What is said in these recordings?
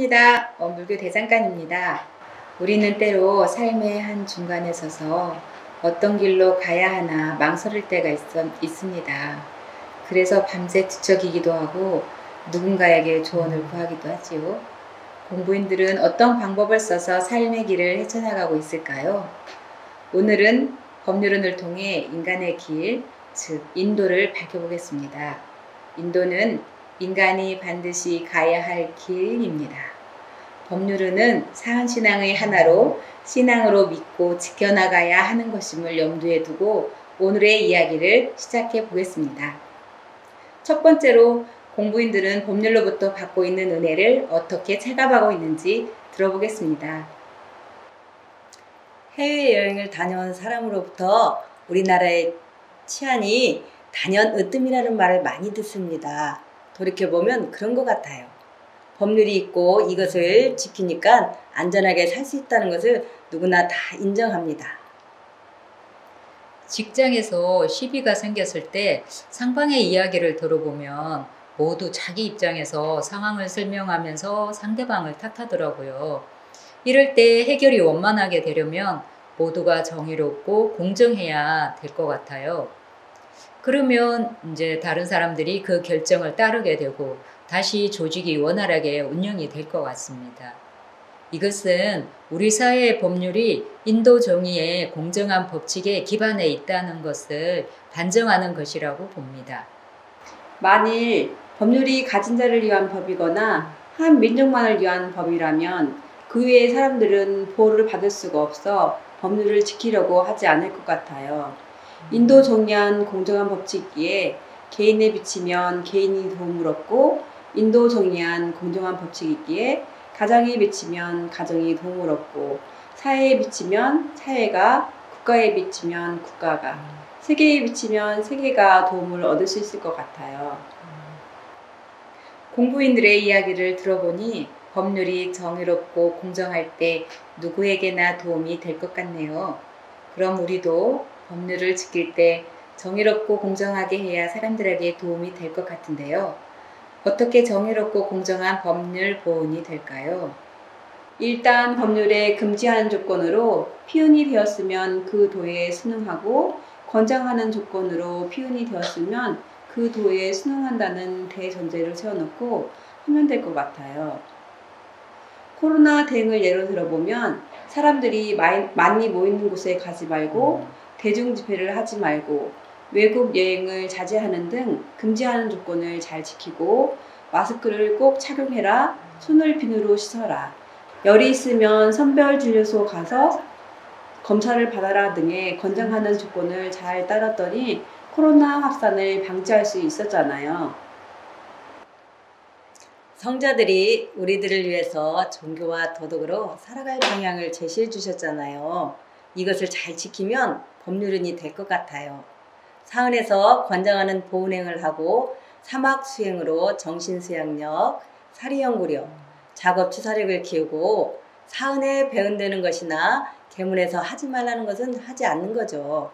반갑습니다. 물교 대장간입니다. 우리는 때로 삶의 한 중간에 서서 어떤 길로 가야 하나 망설일 때가 있습니다. 그래서 밤새 뒤척이기도 하고 누군가에게 조언을 구하기도 하지요. 공부인들은 어떤 방법을 써서 삶의 길을 헤쳐나가고 있을까요? 오늘은 법률론을 통해 인간의 길, 즉 인도를 밝혀보겠습니다. 인도는 인간이 반드시 가야 할 길입니다. 법률론은 사헌신앙의 하나로 신앙으로 믿고 지켜나가야 하는 것임을 염두에 두고 오늘의 이야기를 시작해 보겠습니다. 첫 번째로 공부인들은 법률로부터 받고 있는 은혜를 어떻게 체감하고 있는지 들어보겠습니다. 해외여행을 다녀온 사람으로부터 우리나라의 치안이 단연 으뜸이라는 말을 많이 듣습니다. 돌이켜보면 그런 것 같아요. 법률이 있고 이것을 지키니까 안전하게 살 수 있다는 것을 누구나 다 인정합니다. 직장에서 시비가 생겼을 때 상방의 이야기를 들어보면 모두 자기 입장에서 상황을 설명하면서 상대방을 탓하더라고요. 이럴 때 해결이 원만하게 되려면 모두가 정의롭고 공정해야 될 것 같아요. 그러면 이제 다른 사람들이 그 결정을 따르게 되고 다시 조직이 원활하게 운영이 될 것 같습니다. 이것은 우리 사회의 법률이 인도 정의의 공정한 법칙에 기반해 있다는 것을 반증하는 것이라고 봅니다. 만일 법률이 가진 자를 위한 법이거나 한 민족만을 위한 법이라면 그 외의 사람들은 보호를 받을 수가 없어 법률을 지키려고 하지 않을 것 같아요. 인도 정의한 공정한 법칙이기에 개인에 비치면 개인이 도움을 얻고 인도 정의한 공정한 법칙이기에 가정에 비치면 가정이 도움을 얻고 사회에 비치면 사회가 국가에 비치면 국가가 세계에 비치면 세계가 도움을 얻을 수 있을 것 같아요. 공부인들의 이야기를 들어보니 법률이 정의롭고 공정할 때 누구에게나 도움이 될 것 같네요. 그럼 우리도 법률을 지킬 때 정의롭고 공정하게 해야 사람들에게 도움이 될 것 같은데요. 어떻게 정의롭고 공정한 법률 보훈이 될까요? 일단 법률에 금지하는 조건으로 피운이 되었으면 그 도에 순응하고 권장하는 조건으로 피운이 되었으면 그 도에 순응한다는 대전제를 세워놓고 하면 될 것 같아요. 코로나 대응을 예로 들어보면 사람들이 많이 모이는 곳에 가지 말고 대중 집회를 하지 말고 외국 여행을 자제하는 등 금지하는 조건을 잘 지키고 마스크를 꼭 착용해라, 손을 비누로 씻어라, 열이 있으면 선별진료소 가서 검사를 받아라 등의 권장하는 조건을 잘 따랐더니 코로나 확산을 방지할 수 있었잖아요. 성자들이 우리들을 위해서 종교와 도덕으로 살아갈 방향을 제시해 주셨잖아요. 이것을 잘 지키면 법률인이 될 것 같아요. 사헌에서 권장하는 보훈행을 하고 사막 수행으로 정신수양력, 사리연구력, 작업치사력을 키우고 사헌에 배운다는 것이나 계문에서 하지 말라는 것은 하지 않는 거죠.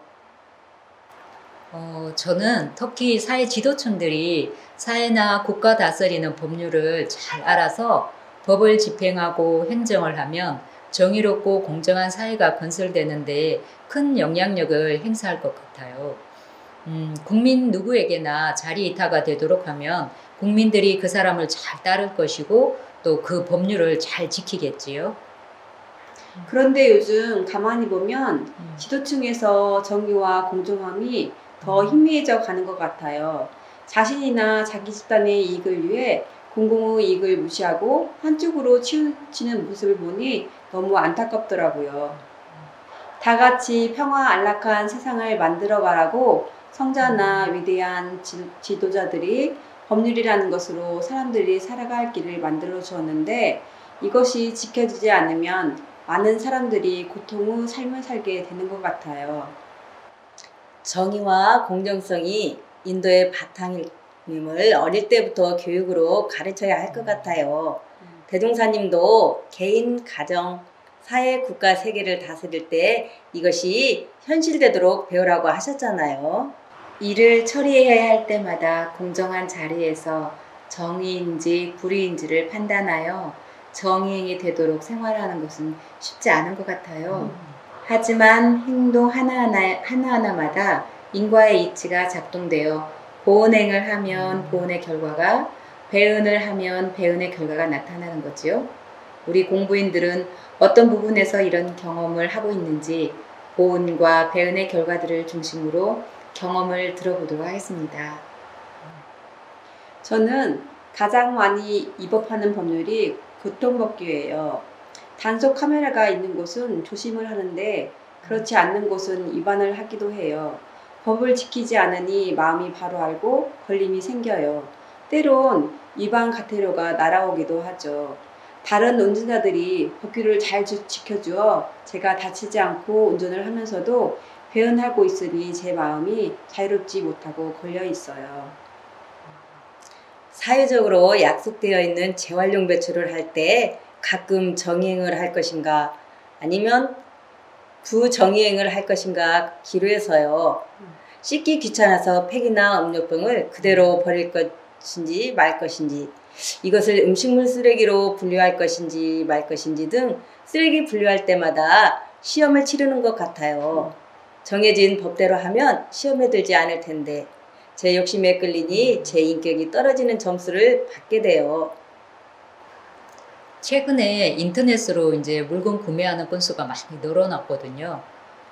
저는 특히 사회 지도층들이 사회나 국가 다스리는 법률을 잘 알아서 법을 집행하고 행정을 하면 정의롭고 공정한 사회가 건설되는데 큰 영향력을 행사할 것 같아요. 국민 누구에게나 자리이타가 되도록 하면 국민들이 그 사람을 잘 따를 것이고 또 그 법률을 잘 지키겠지요. 그런데 요즘 가만히 보면 지도층에서 정의와 공정함이 더 희미해져 가는 것 같아요. 자신이나 자기 집단의 이익을 위해 공공의 이익을 무시하고 한쪽으로 치우치는 모습을 보니 너무 안타깝더라고요. 다 같이 평화 안락한 세상을 만들어가라고 성자나 위대한 지도자들이 법률이라는 것으로 사람들이 살아갈 길을 만들어 주었는데 이것이 지켜지지 않으면 많은 사람들이 고통의 삶을 살게 되는 것 같아요. 정의와 공정성이 인도의 바탕임을 어릴 때부터 교육으로 가르쳐야 할 것 같아요. 대종사님도 개인, 가정, 사회, 국가, 세계를 다스릴 때 이것이 현실되도록 배우라고 하셨잖아요. 일을 처리해야 할 때마다 공정한 자리에서 정의인지 불의인지를 판단하여 정의행이 되도록 생활하는 것은 쉽지 않은 것 같아요. 하지만 행동 하나하나마다 인과의 이치가 작동되어 보은행을 하면 보은의 결과가, 배은을 하면 배은의 결과가 나타나는 거지요. 우리 공부인들은 어떤 부분에서 이런 경험을 하고 있는지 보은과 배은의 결과들을 중심으로 경험을 들어보도록 하겠습니다. 저는 가장 많이 위법하는 법률이 교통법규예요. 단속 카메라가 있는 곳은 조심을 하는데 그렇지 않는 곳은 위반을 하기도 해요. 법을 지키지 않으니 마음이 바로 알고 걸림이 생겨요. 때론 위반 과태료가 날아오기도 하죠. 다른 운전자들이 법규를 잘 지켜주어 제가 다치지 않고 운전을 하면서도 배은하고 있으니 제 마음이 자유롭지 못하고 걸려 있어요. 사회적으로 약속되어 있는 재활용 배출을 할 때 가끔 정의행을 할 것인가 아니면 부정의행을 할 것인가 기로해서요. 씻기 귀찮아서 팩이나 음료병을 그대로 버릴 것인지 말 것인지, 이것을 음식물 쓰레기로 분류할 것인지 말 것인지 등 쓰레기 분류할 때마다 시험을 치르는 것 같아요. 정해진 법대로 하면 시험에 들지 않을 텐데 제 욕심에 끌리니 제 인격이 떨어지는 점수를 받게 돼요. 최근에 인터넷으로 이제 물건 구매하는 건수가 많이 늘어났거든요.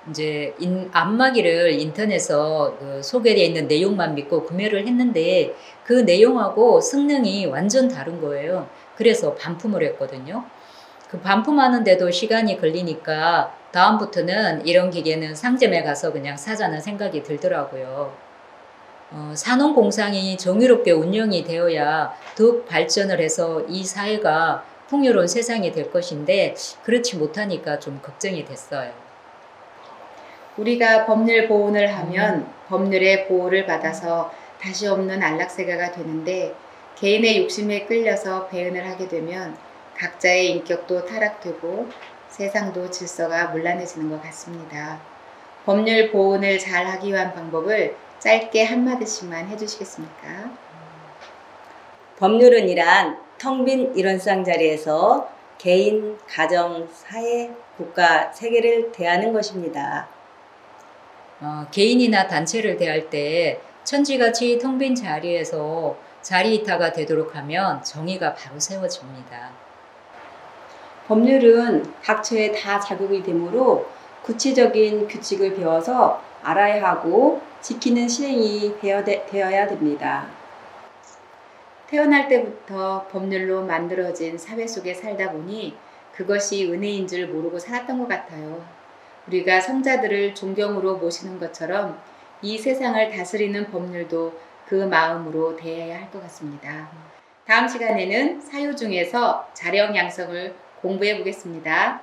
이제 안마기를 인터넷에서 소개되어 있는 내용만 믿고 구매를 했는데 그 내용하고 성능이 완전 다른 거예요. 그래서 반품을 했거든요. 그 반품하는데도 시간이 걸리니까 다음부터는 이런 기계는 상점에 가서 그냥 사자는 생각이 들더라고요. 산업공상이 정의롭게 운영이 되어야 더욱 발전을 해서 이 사회가 풍요로운 세상이 될 것인데 그렇지 못하니까 좀 걱정이 됐어요. 우리가 법률 보호를 하면 법률의 보호를 받아서 다시 없는 안락세가가 되는데 개인의 욕심에 끌려서 배은을 하게 되면 각자의 인격도 타락되고 세상도 질서가 문란해지는 것 같습니다. 법률 보호를 잘 하기 위한 방법을 짧게 한마디씩만 해주시겠습니까? 법률은 이란 텅 빈 일원상 자리에서 개인, 가정, 사회, 국가, 세계를 대하는 것입니다. 개인이나 단체를 대할 때 천지같이 텅 빈 자리에서 자리이타가 되도록 하면 정의가 바로 세워집니다. 법률은 각처에 다 작용이 되므로 구체적인 규칙을 배워서 알아야 하고 지키는 실행이 되어야 됩니다. 태어날 때부터 법률로 만들어진 사회 속에 살다 보니 그것이 은혜인 줄 모르고 살았던 것 같아요. 우리가 성자들을 존경으로 모시는 것처럼 이 세상을 다스리는 법률도 그 마음으로 대해야 할 것 같습니다. 다음 시간에는 사유 중에서 자령 양성을 공부해 보겠습니다.